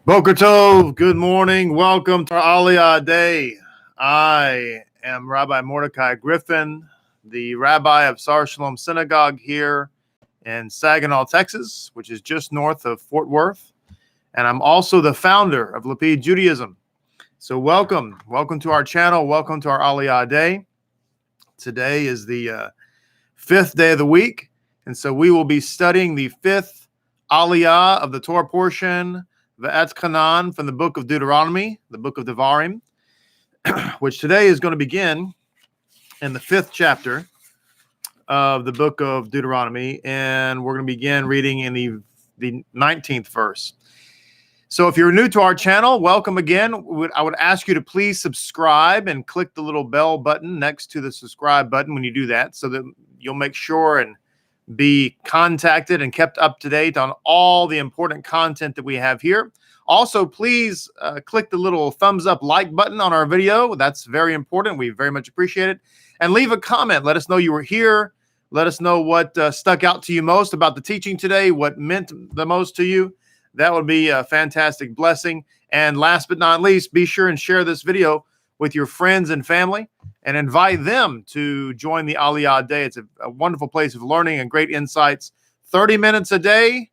Boker Tov, good morning. Welcome to our Aliyah Day. I am Rabbi Mordecai Griffin, the rabbi of Sar Shalom Synagogue here in Saginaw, Texas, which is just north of Fort Worth. And I'm also the founder of Lapid Judaism. So welcome to our channel. Welcome to our Aliyah Day. Today is the fifth day of the week. And so we will be studying the fifth Aliyah of the Torah portion, Ve'et Kanan, from the book of Deuteronomy, the book of Devarim, which today is going to begin in the fifth chapter of the book of Deuteronomy, and we're going to begin reading in the 19th verse. So if you're new to our channel, welcome again. I would ask you to please subscribe and click the little bell button next to the subscribe button when you do that, so that you'll make sure and be contacted and kept up to date on all the important content that we have here. Also, please click the little thumbs up like button on our video. That's very important. We very much appreciate it. And leave a comment. Let us know you were here. Let us know what stuck out to you most about the teaching today, what meant the most to you. That would be a fantastic blessing. And last but not least, be sure and share this video with your friends and family and invite them to join the Aliyah Day. It's a wonderful place of learning and great insights. 30 minutes a day.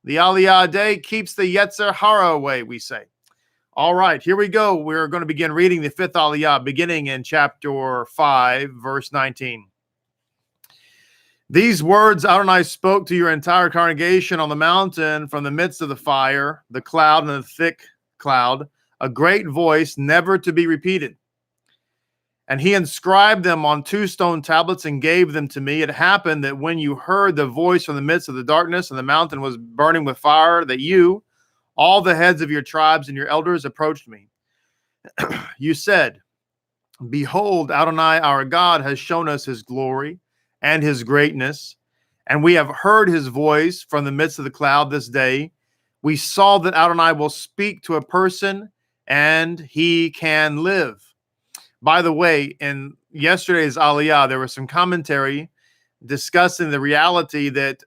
The Aliyah Day keeps the Yetzer Hara away, we say. All right, here we go. We're going to begin reading the fifth Aliyah, beginning in chapter 5, verse 19. These words Adonai spoke to your entire congregation on the mountain from the midst of the fire, the cloud, and the thick cloud, a great voice never to be repeated. And he inscribed them on 2 stone tablets and gave them to me. It happened that when you heard the voice from the midst of the darkness and the mountain was burning with fire, that you, all the heads of your tribes and your elders, approached me. You said, behold, Adonai our God has shown us his glory and his greatness, and we have heard his voice from the midst of the cloud this day. We saw that Adonai will speak to a person and he can live. By the way, in yesterday's Aliyah, there was some commentary discussing the reality that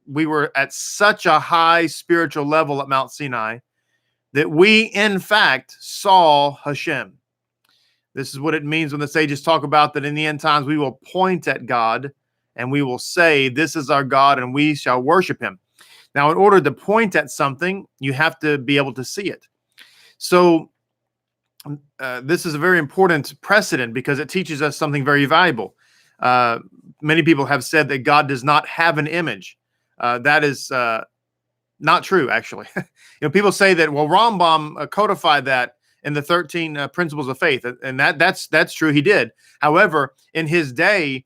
we were at such a high spiritual level at Mount Sinai that we, in fact, saw HaShem. This is what it means when the sages talk about that in the end times we will point at God and we will say, this is our God and we shall worship him. Now, in order to point at something, you have to be able to see it. So, this is a very important precedent because it teaches us something very valuable. Many people have said that God does not have an image. That is not true, actually. People say that, well, Rambam codified that in the 13 Principles of Faith, and that's true. He did. However, in his day,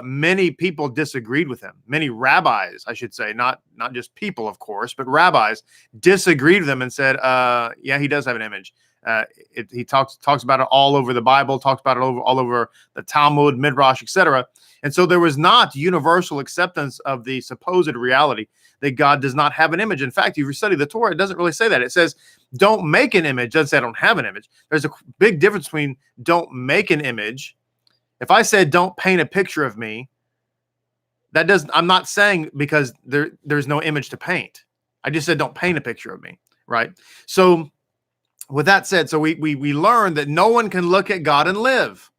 many people disagreed with him. Many rabbis, I should say, not just people, of course, but rabbis disagreed with him and said, yeah, he does have an image. He talks about it all over the Bible, talks about it all over the Talmud, Midrash, etc. And so there was not universal acceptance of the supposed reality that God does not have an image. In fact, if you study the Torah, it doesn't really say that. It says, don't make an image. It doesn't say I don't have an image. There's a big difference between don't make an image. If I said don't paint a picture of me, I'm not saying because there's no image to paint. I just said don't paint a picture of me, right? So with that said, so we learn that no one can look at God and live.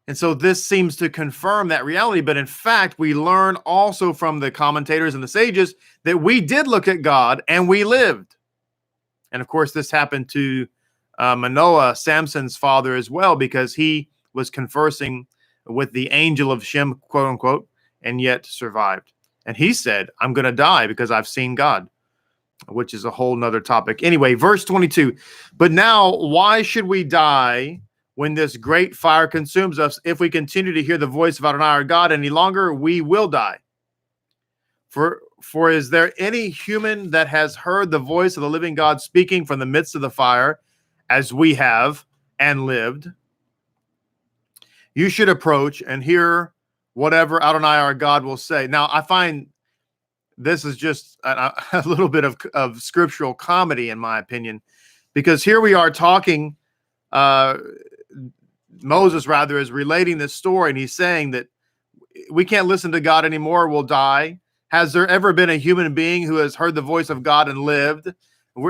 And so this seems to confirm that reality. But in fact, we learn also from the commentators and the sages that we did look at God and we lived. And of course, this happened to Manoah, Samson's father, as well, because he was conversing with the angel of Shem, quote unquote, and yet survived. And he said, I'm going to die because I've seen God, which is a whole nother topic. Anyway, verse 22. But now, why should we die when this great fire consumes us? If we continue to hear the voice of Adonai our God any longer, we will die. For is there any human that has heard the voice of the living God speaking from the midst of the fire, as we have and lived? You should approach and hear whatever Adonai our God will say. Now, I find this is just a little bit of scriptural comedy, in my opinion, because here we are talking, Moses, rather, is relating this story, and he's saying that we can't listen to God anymore, we'll die. Has there ever been a human being who has heard the voice of God and lived?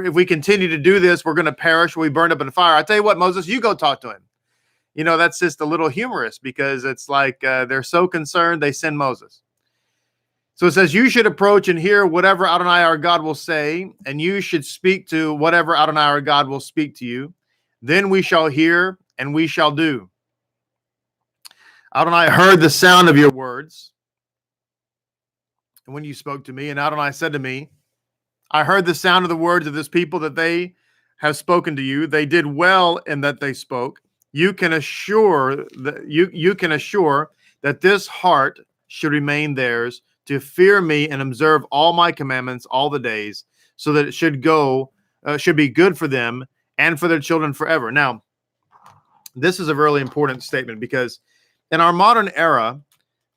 If we continue to do this, we're going to perish. We'll be burned up in fire. I tell you what, Moses, you go talk to him. You know, that's just a little humorous because it's like they're so concerned they send Moses. So it says, you should approach and hear whatever Adonai our God will say, and you should speak to whatever Adonai our God will speak to you. Then we shall hear and we shall do. Adonai heard the sound of your words, and when you spoke to me, and Adonai said to me, I heard the sound of the words of this people that they have spoken to you. They did well in that they spoke. You can assure that you can assure that this heart should remain theirs, to fear me and observe all my commandments all the days, so that it should be good for them and for their children forever. Now, this is a really important statement because in our modern era,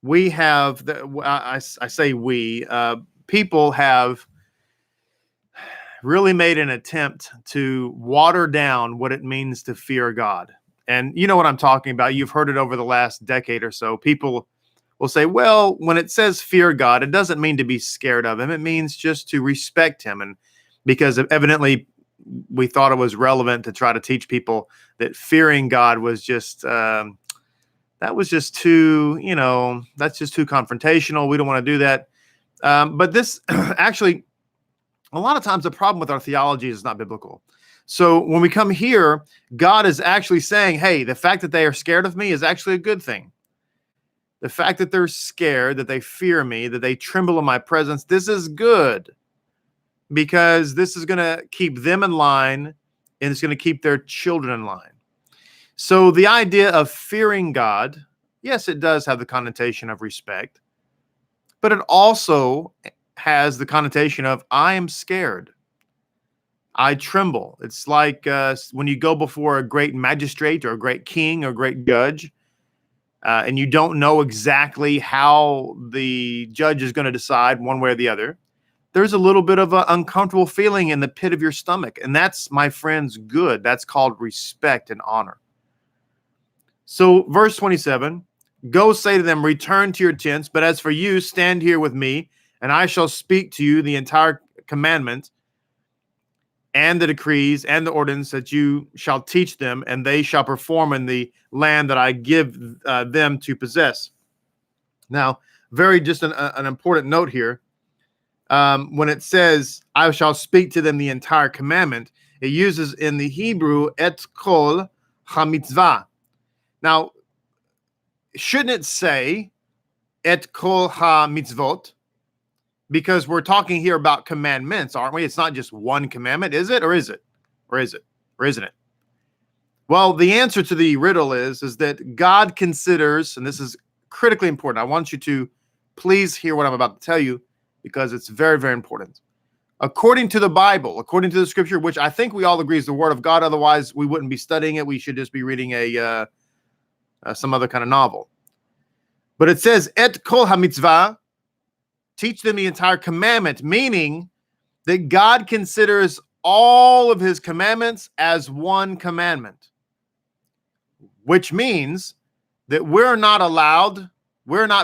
we have I say we people have really made an attempt to water down what it means to fear God. And you know what I'm talking about. You've heard it over the last decade or so. People will say, well, when it says fear God, it doesn't mean to be scared of him. It means just to respect him. And because evidently we thought it was relevant to try to teach people that fearing God was just, that was just too, that's just too confrontational. We don't want to do that. But this actually, a lot of times the problem with our theology is not biblical. So when we come here, God is actually saying, hey, the fact that they are scared of me is actually a good thing. The fact that they're scared, that they fear me, that they tremble in my presence, this is good because this is going to keep them in line and it's going to keep their children in line. So the idea of fearing God, yes, it does have the connotation of respect, but it also has the connotation of I am scared. I tremble. It's like when you go before a great magistrate or a great king or a great judge, and you don't know exactly how the judge is going to decide one way or the other, there's a little bit of an uncomfortable feeling in the pit of your stomach. And that's, my friends, good. That's called respect and honor. So verse 27, go say to them, return to your tents. But as for you, stand here with me, and I shall speak to you the entire commandment and the decrees and the ordinance that you shall teach them, and they shall perform in the land that I give them to possess. Now, just an important note here. When it says, I shall speak to them the entire commandment, it uses in the Hebrew, et kol ha-mitzvah. Now, shouldn't it say, et kol ha-mitzvot? Because we're talking here about commandments, aren't we? It's not just one commandment, is it? Or is it? Or is it? Or isn't it? Well, the answer to the riddle is that God considers, and this is critically important. I want you to please hear what I'm about to tell you because it's very, very important. According to the Bible, according to the scripture, which I think we all agree is the word of God, otherwise we wouldn't be studying it. We should just be reading some other kind of novel. But it says, et kol ha-mitzvah, teach them the entire commandment, meaning that God considers all of his commandments as one commandment, which means that we're not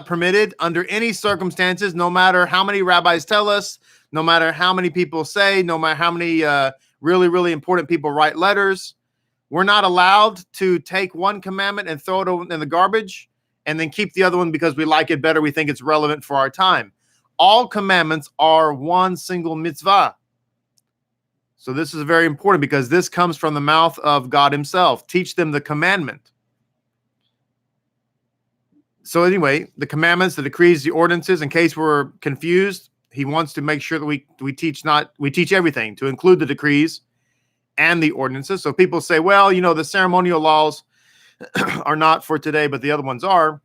permitted under any circumstances, no matter how many rabbis tell us, no matter how many people say, no matter how many really, really important people write letters, we're not allowed to take one commandment and throw it in the garbage and then keep the other one because we like it better, we think it's relevant for our time. All commandments are one single mitzvah. So this is very important because this comes from the mouth of God himself. Teach them the commandment. So anyway, the commandments, the decrees, the ordinances, in case we're confused, he wants to make sure that we teach everything, to include the decrees and the ordinances. So people say, well, the ceremonial laws are not for today, but the other ones are.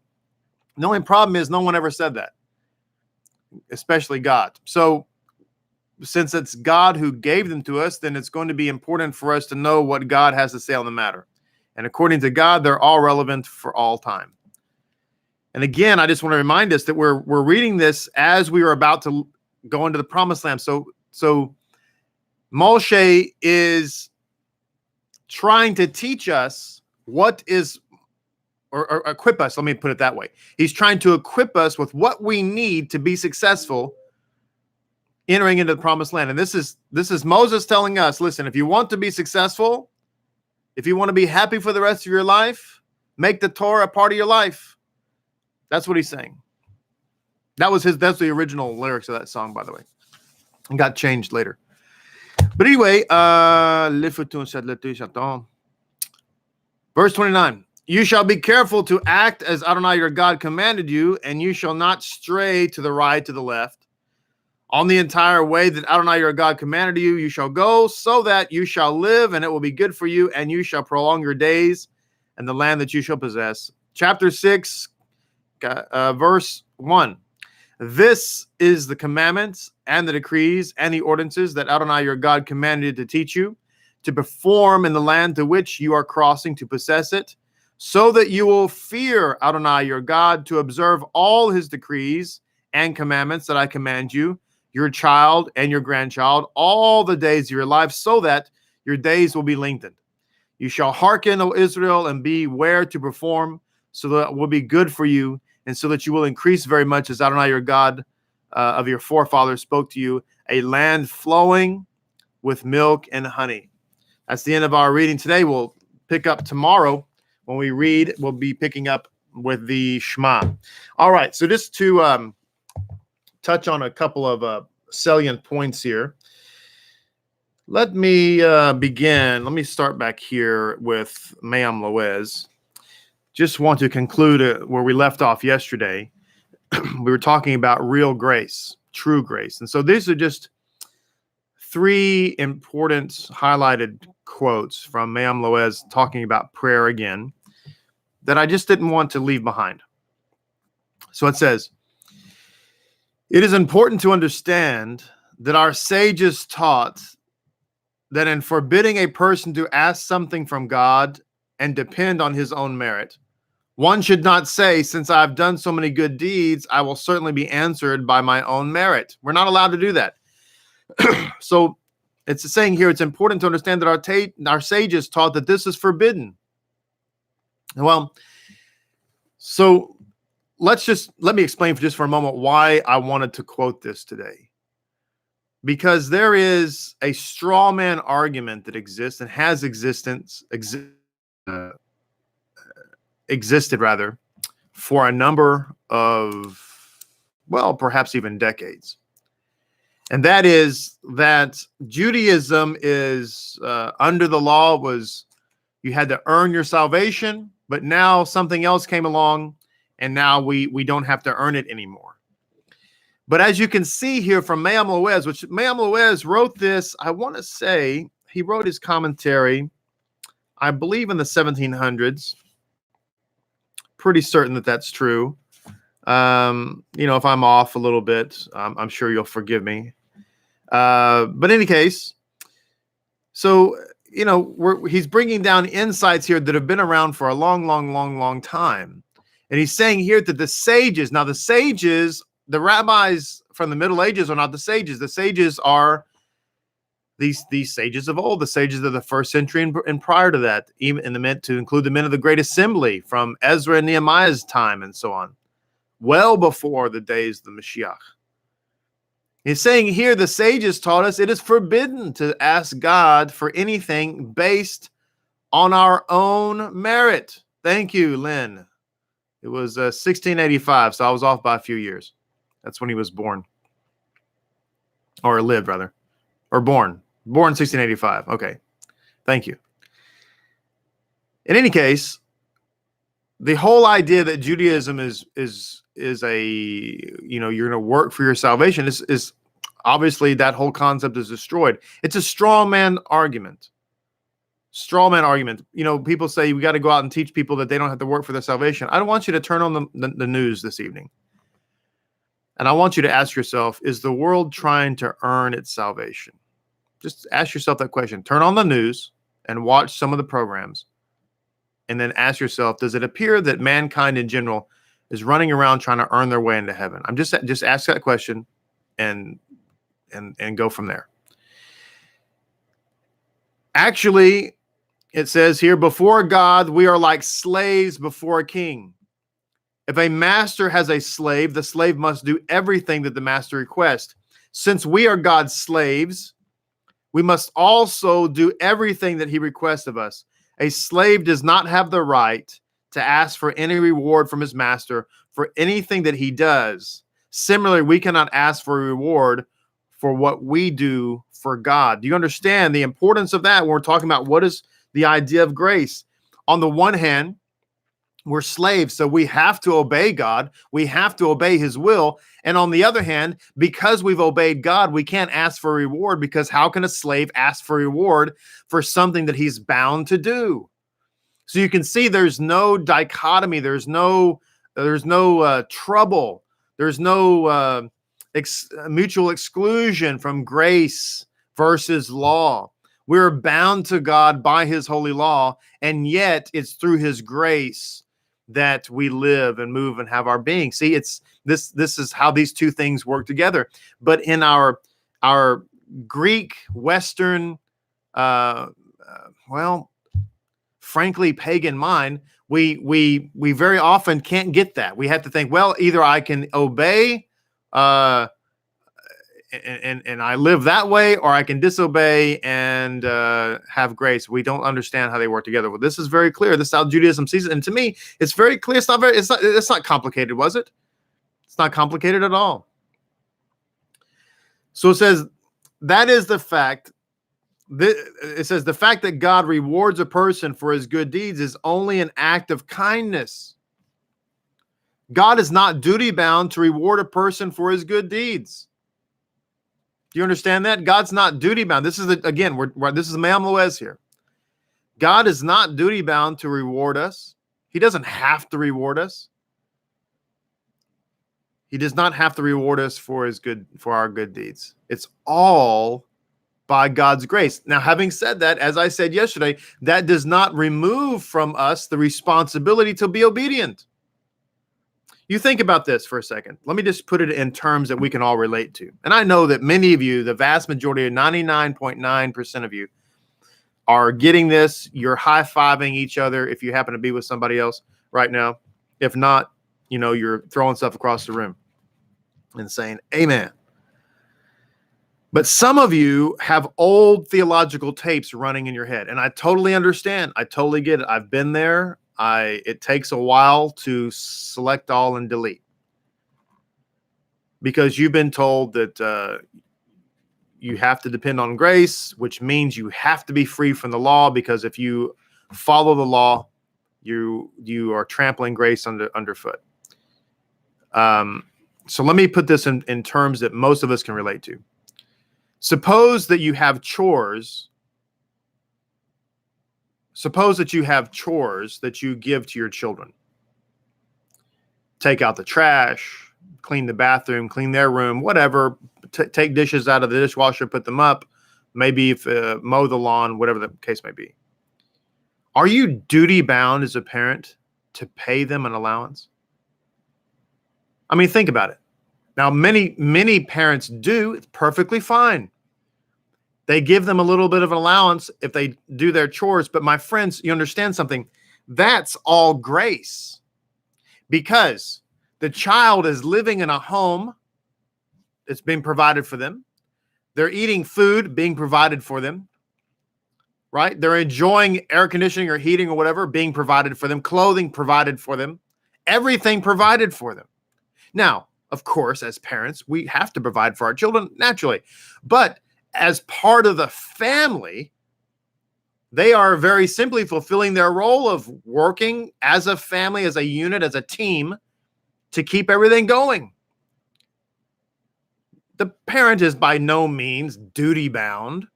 The only problem is no one ever said that, especially God. So since it's God who gave them to us, then it's going to be important for us to know what God has to say on the matter. And according to God, they're all relevant for all time. And again, I just want to remind us that we're reading this as we are about to go into the promised land. So Moshe is trying to teach us what is, or equip us, let me put it that way. He's trying to equip us with what we need to be successful entering into the promised land. And this is Moses telling us, listen, if you want to be successful, if you want to be happy for the rest of your life, make the Torah a part of your life. That's what he's saying. That's the original lyrics of that song, by the way. And got changed later. But anyway, verse 29. You shall be careful to act as Adonai your God commanded you, and you shall not stray to the right, to the left. On the entire way that Adonai your God commanded you, you shall go, so that you shall live, and it will be good for you, and you shall prolong your days and the land that you shall possess. Chapter 6, verse 1. This is the commandments and the decrees and the ordinances that Adonai your God commanded to teach you, to perform in the land to which you are crossing to possess it, so that you will fear Adonai your God, to observe all his decrees and commandments that I command you, your child and your grandchild, all the days of your life, so that your days will be lengthened. You shall hearken, O Israel, and beware to perform, so that it will be good for you, and so that you will increase very much, as Adonai your God of your forefathers spoke to you, a land flowing with milk and honey. That's the end of our reading today. We'll pick up tomorrow. When we read, we'll be picking up with the Shema. All right, so just to touch on a couple of salient points here. Let me begin. Let me start back here with Me'am Loez. Just want to conclude where we left off yesterday. We were talking about real grace, true grace. And so these are just three important highlighted quotes from Me'am Loez talking about prayer again that I just didn't want to leave behind. So it says, it is important to understand that our sages taught that in forbidding a person to ask something from God and depend on his own merit, one should not say, since I've done so many good deeds, I will certainly be answered by my own merit. We're not allowed to do that. So it's saying here, it's important to understand that our sages taught that this is forbidden. Well, so let me explain for a moment why I wanted to quote this today. Because there is a straw man argument that exists and has existed for a number of, well, perhaps even decades. And that is that Judaism is under the law was you had to earn your salvation, but now something else came along and now we don't have to earn it anymore. But as you can see here from Me'am Loez, which Me'am Loez wrote this, I want to say he wrote his commentary, I believe in the 1700s. Pretty certain that that's true. If I'm off a little bit, I'm sure you'll forgive me. But in any case, so, he's bringing down insights here that have been around for a long time. And he's saying here that the sages, the rabbis from the Middle Ages are not the sages. The sages are these sages of old, the sages of the first century and prior to that, even to include the men of the Great Assembly from Ezra and Nehemiah's time and so on, well before the days of the Mashiach. He's saying here the sages taught us it is forbidden to ask God for anything based on our own merit. Thank you, Lynn. It was 1685, so I was off by a few years. That's when he was born. Or lived, rather. Or born. Born 1685. Okay. Thank you. In any case, the whole idea that Judaism is a, you're going to work for your salvation is obviously that whole concept is destroyed. It's a straw man argument. Straw man argument. People say we got to go out and teach people that they don't have to work for their salvation. I don't want you to turn on the news this evening. And I want you to ask yourself, is the world trying to earn its salvation? Just ask yourself that question. Turn on the news and watch some of the programs. And then ask yourself, does it appear that mankind in general is running around trying to earn their way into heaven? I'm just ask that question and go from there. Actually, it says here, before God, we are like slaves before a king. If a master has a slave, the slave must do everything that the master requests. Since we are God's slaves, we must also do everything that he requests of us. A slave does not have the right to ask for any reward from his master for anything that he does. Similarly, we cannot ask for a reward for what we do for God. Do you understand the importance of that when we're talking about what is the idea of grace? On the one hand, we're slaves, so we have to obey God. We have to obey his will. And on the other hand, because we've obeyed God, we can't ask for a reward, because how can a slave ask for a reward for something that he's bound to do? So you can see there's no dichotomy. There's no trouble. There's no mutual exclusion from grace versus law. We're bound to God by his holy law, and yet it's through his grace that we live and move and have our being. See, it's this is how these two things work together. But in our Greek, Western, frankly, pagan mind, we very often can't get that. We have to think, well, either I can obey and I live that way, or I can disobey and have grace. We don't understand how they work together. Well, this is very clear. This is how Judaism sees it. And to me, it's very clear. It's not complicated, was it? It's not complicated at all. So it says, that is the fact. It says the fact that God rewards a person for his good deeds is only an act of kindness. God is not duty bound to reward a person for his good deeds. Do you understand that? God's not duty bound. This is this is Me'am Loez here. God is not duty bound to reward us. He doesn't have to reward us. He does not have to reward us for our good deeds. It's all by God's grace. Now, having said that, as I said yesterday, that does not remove from us the responsibility to be obedient. You think about this for a second. Let me just put it in terms that we can all relate to. And I know that many of you, the vast majority of 99.9% of you, are getting this. You're high-fiving each other if you happen to be with somebody else right now. If not, you're throwing stuff across the room and saying, amen. But some of you have old theological tapes running in your head. And I totally understand. I totally get it. I've been there. It takes a while to select all and delete, because you've been told that you have to depend on grace, which means you have to be free from the law, because if you follow the law, you are trampling grace underfoot. So let me put this in terms that most of us can relate to. Suppose that you have chores. Suppose that you have chores that you give to your children. Take out the trash, clean the bathroom, clean their room, whatever. Take dishes out of the dishwasher, put them up. Maybe mow the lawn, whatever the case may be. Are you duty bound as a parent to pay them an allowance? I mean, think about it. Now, many parents do. It's perfectly fine. They give them a little bit of an allowance if they do their chores. But my friends, you understand something? That's all grace, because the child is living in a home that's being provided for them. They're eating food being provided for them, right? They're enjoying air conditioning or heating or whatever being provided for them, clothing provided for them, everything provided for them. Now, of course, as parents, we have to provide for our children naturally, but as part of the family, they are very simply fulfilling their role of working as a family, as a unit, as a team to keep everything going. The parent is by no means duty bound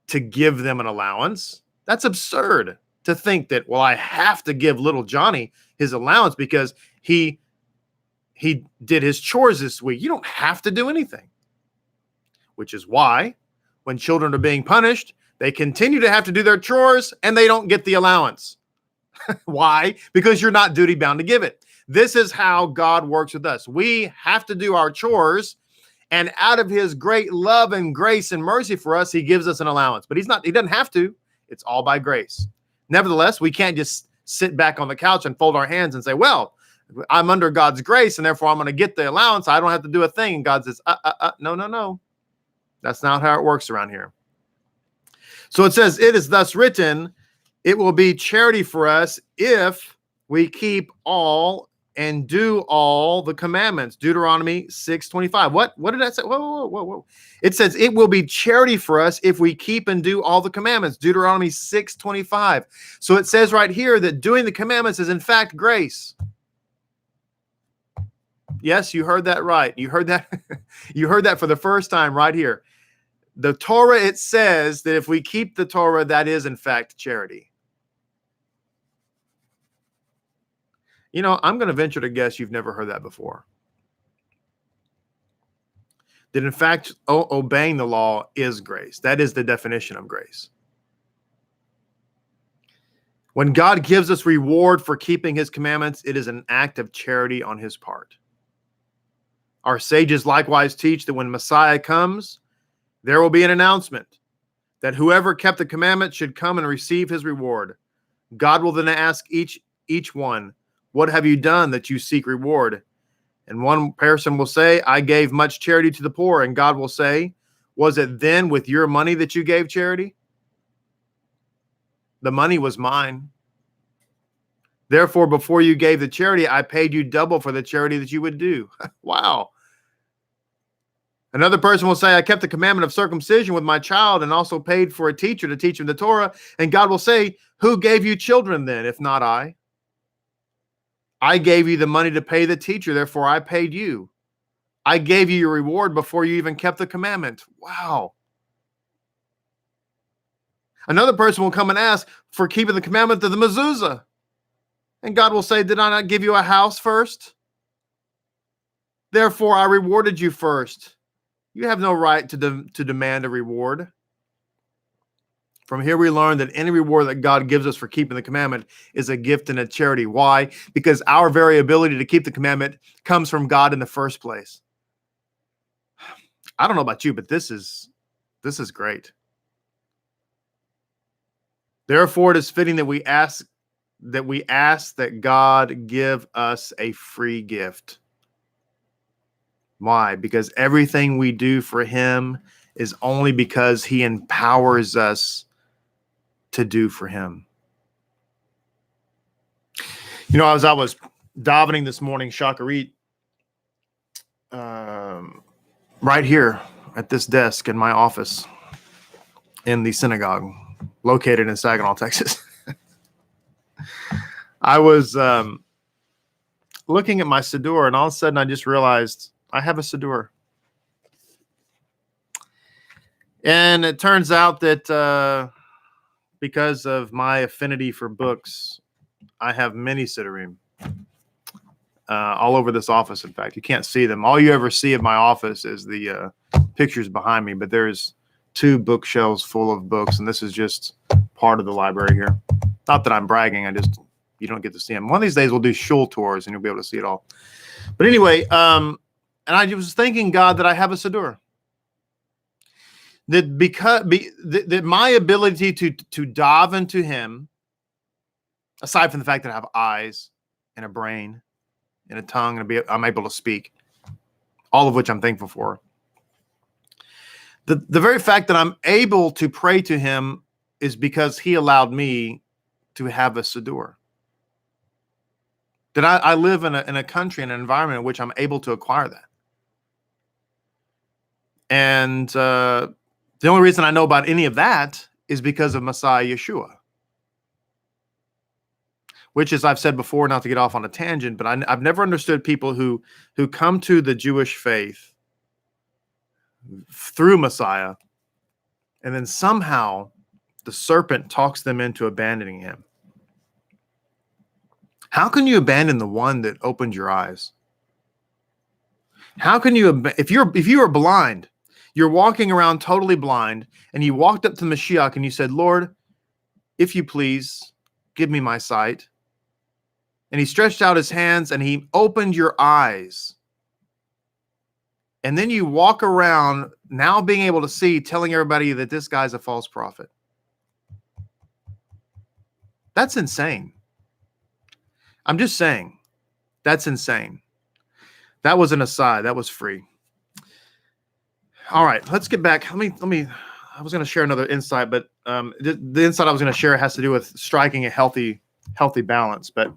to give them an allowance. That's absurd to think that, well, I have to give little Johnny his allowance because he did his chores this week. You don't have to do anything. Which is why when children are being punished, they continue to have to do their chores and they don't get the allowance. Why? Because you're not duty bound to give it. This is how God works with us. We have to do our chores, and out of his great love and grace and mercy for us, he gives us an allowance. But he doesn't have to. It's all by grace. Nevertheless, we can't just sit back on the couch and fold our hands and say, well, I'm under God's grace, and therefore I'm going to get the allowance. I don't have to do a thing. And God says, no, no, no. That's not how it works around here. So it says, it is thus written, it will be charity for us if we keep all and do all the commandments. Deuteronomy 6:25. What did I say? Whoa. It says it will be charity for us if we keep and do all the commandments. Deuteronomy 6:25. So it says right here that doing the commandments is in fact grace. Yes, you heard that right. You heard that. You heard that for the first time right here. The Torah, it says that if we keep the Torah, that is in fact charity. You know, I'm going to venture to guess you've never heard that before. That in fact, obeying the law is grace. That is the definition of grace. When God gives us reward for keeping his commandments, it is an act of charity on his part. Our sages likewise teach that when Messiah comes, there will be an announcement that whoever kept the commandment should come and receive his reward. God will then ask each one, what have you done that you seek reward? And one person will say, I gave much charity to the poor. And God will say, was it then with your money that you gave charity? The money was mine. Therefore, before you gave the charity, I paid you double for the charity that you would do. Wow. Another person will say, I kept the commandment of circumcision with my child and also paid for a teacher to teach him the Torah. And God will say, who gave you children then, if not I? I gave you the money to pay the teacher, therefore I paid you. I gave you your reward before you even kept the commandment. Wow. Another person will come and ask for keeping the commandment of the mezuzah. And God will say, did I not give you a house first? Therefore I rewarded you first. You have no right to demand a reward. From here we learn that any reward that God gives us for keeping the commandment is a gift and a charity. Why? Because our very ability to keep the commandment comes from God in the first place. I don't know about you, but this is great. Therefore, it is fitting that we ask that God give us a free gift. Why? Because everything we do for him is only because he empowers us to do for him. You know, as I was davening this morning, Shacharit, right here at this desk in my office in the synagogue located in Saginaw, Texas, I was looking at my siddur, and all of a sudden I just realized I have a siddur. And it turns out that because of my affinity for books, I have many siddurim all over this office. In fact, you can't see them. All you ever see of my office is the pictures behind me, but there's 2 bookshelves full of books, and this is just part of the library here. Not that I'm bragging, you don't get to see them. One of these days we'll do shul tours and you'll be able to see it all. But anyway, and I was thanking God that I have a siddur. That my ability to dive into him, aside from the fact that I have eyes and a brain and a tongue and I'm able to speak, all of which I'm thankful for. The very fact that I'm able to pray to him is because he allowed me to have a siddur. That I live in a country, in an environment in which I'm able to acquire that. And the only reason I know about any of that is because of Messiah Yeshua. Which, as I've said before, not to get off on a tangent, but I've never understood people who come to the Jewish faith through Messiah, and then somehow the serpent talks them into abandoning him. How can you abandon the one that opened your eyes? How can you, if you are blind, you're walking around totally blind, and you walked up to Mashiach and you said, Lord, if you please, give me my sight. And he stretched out his hands and he opened your eyes. And then you walk around now being able to see, telling everybody that this guy's a false prophet. That's insane. I'm just saying. That's insane. That was an aside. That was free. All right, let's get back. Let me. I was going to share another insight, but the insight I was going to share has to do with striking a healthy balance. But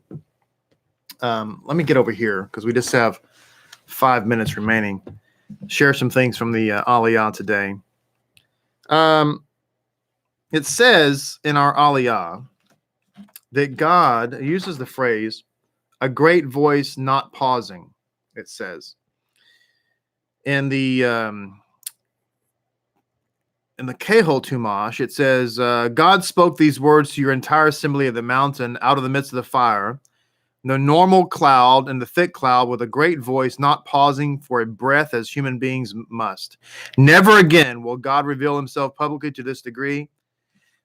let me get over here because we just have 5 minutes remaining. Share some things from the Aliyah today. It says in our Aliyah that God uses the phrase, a great voice not pausing, it says. In the Kehol Tumash, it says, God spoke these words to your entire assembly of the mountain out of the midst of the fire, the normal cloud and the thick cloud with a great voice, not pausing for a breath as human beings must. Never again will God reveal himself publicly to this degree.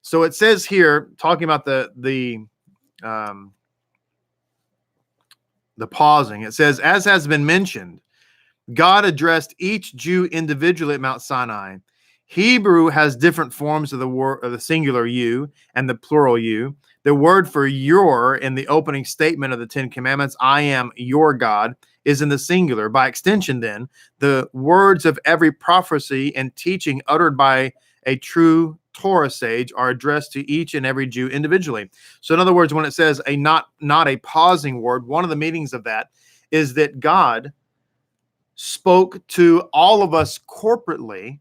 So it says here, talking about the pausing, it says, as has been mentioned, God addressed each Jew individually at Mount Sinai. Hebrew has different forms of the word, of the singular you and the plural you. The word for your in the opening statement of the Ten Commandments, I am your God, is in the singular. By extension, then, the words of every prophecy and teaching uttered by a true Torah sage are addressed to each and every Jew individually. So in other words, when it says a not a pausing word, one of the meanings of that is that God spoke to all of us corporately,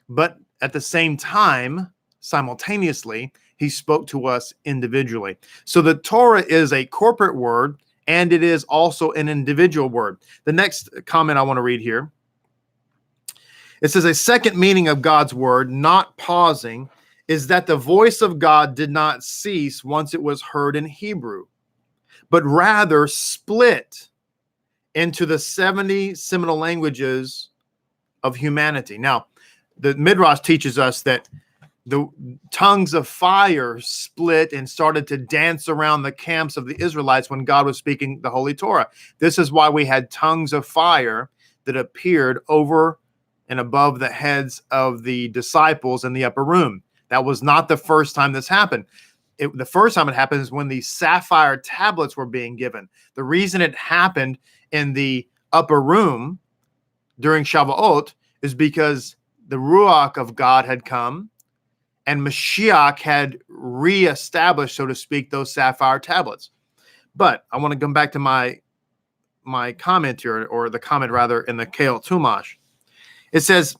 but at the same time, simultaneously, he spoke to us individually. So the Torah is a corporate word, and it is also an individual word. The next comment I want to read here, it says a second meaning of God's word, not pausing, is that the voice of God did not cease once it was heard in Hebrew, but rather split into the 70 seminal languages of humanity. Now, the Midrash teaches us that the tongues of fire split and started to dance around the camps of the Israelites when God was speaking the Holy Torah. This is why we had tongues of fire that appeared over and above the heads of the disciples in the upper room. That was not the first time this happened. The first time it happened is when the sapphire tablets were being given. The reason it happened in the upper room during Shavuot is because the Ruach of God had come and Mashiach had reestablished, so to speak, those sapphire tablets. But I want to come back to my comment here, or the comment rather, in the Kehol Tumash. It says,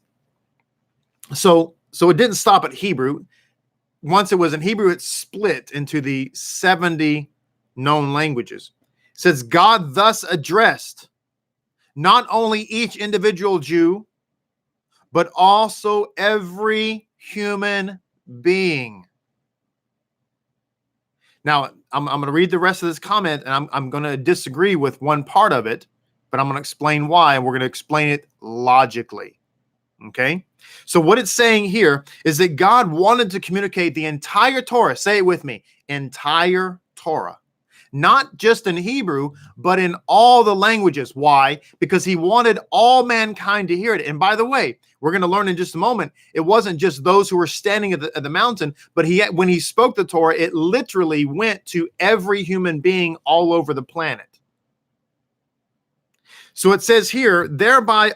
so it didn't stop at Hebrew. Once it was in Hebrew, it split into the 70 known languages. It says, God thus addressed not only each individual Jew, but also every human being. Now, I'm going to read the rest of this comment, and I'm going to disagree with one part of it, but I'm going to explain why, and we're going to explain it logically. Okay? So what it's saying here is that God wanted to communicate the entire Torah. Say it with me. Entire Torah. Not just in Hebrew, but in all the languages. Why? Because he wanted all mankind to hear it. And by the way, we're going to learn in just a moment, it wasn't just those who were standing at the mountain, but when he spoke the Torah, it literally went to every human being all over the planet. So it says here, thereby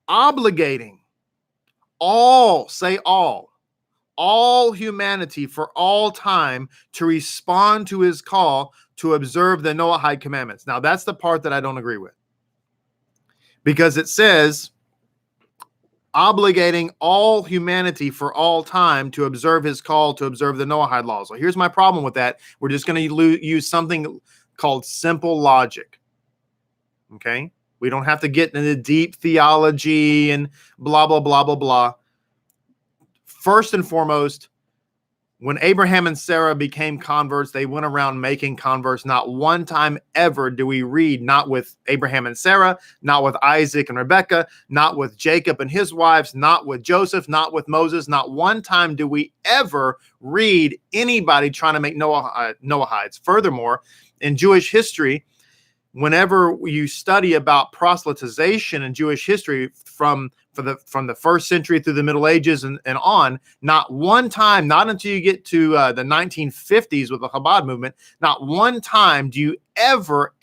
obligating all humanity for all time to respond to his call to observe the Noahide commandments. Now, that's the part that I don't agree with. Because it says, obligating all humanity for all time to observe his call to observe the Noahide laws. So here's my problem with that. We're just going to use something called simple logic. Okay? We don't have to get into deep theology and blah, blah, blah, blah, blah. First and foremost, when Abraham and Sarah became converts, they went around making converts. Not one time ever do we read, not with Abraham and Sarah, not with Isaac and Rebekah, not with Jacob and his wives, not with Joseph, not with Moses. Not one time do we ever read anybody trying to make Noahides. Furthermore, in Jewish history, whenever you study about proselytization in Jewish history from the first century through the Middle Ages and on, not one time, not until you get to the 1950s with the Chabad movement, not one time do you ever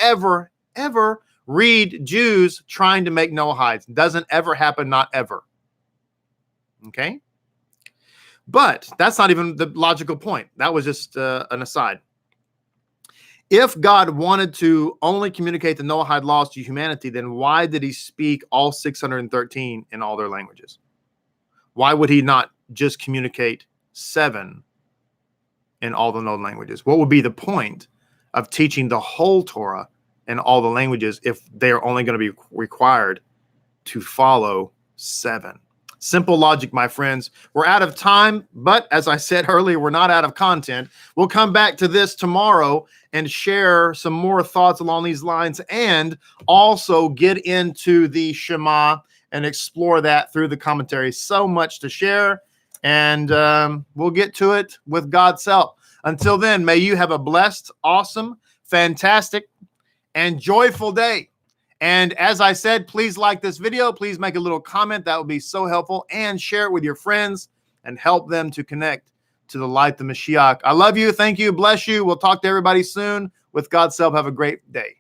ever read Jews trying to make Noahides. Doesn't ever happen, not ever. Okay? But that's not even the logical point. That was just an aside. If God wanted to only communicate the Noahide laws to humanity, then why did he speak all 613 in all their languages? Why would he not just communicate 7 in all the known languages? What would be the point of teaching the whole Torah in all the languages if they're only going to be required to follow 7? Simple logic, my friends. We're out of time, but as I said earlier, we're not out of content. We'll come back to this tomorrow and share some more thoughts along these lines, and also get into the Shema and explore that through the commentary. So much to share, and we'll get to it with God's help. Until then, may you have a blessed, awesome, fantastic, and joyful day. And as I said, please like this video. Please make a little comment. That would be so helpful. And share it with your friends and help them to connect to the light of Mashiach. I love you. Thank you. Bless you. We'll talk to everybody soon. With God's help, have a great day.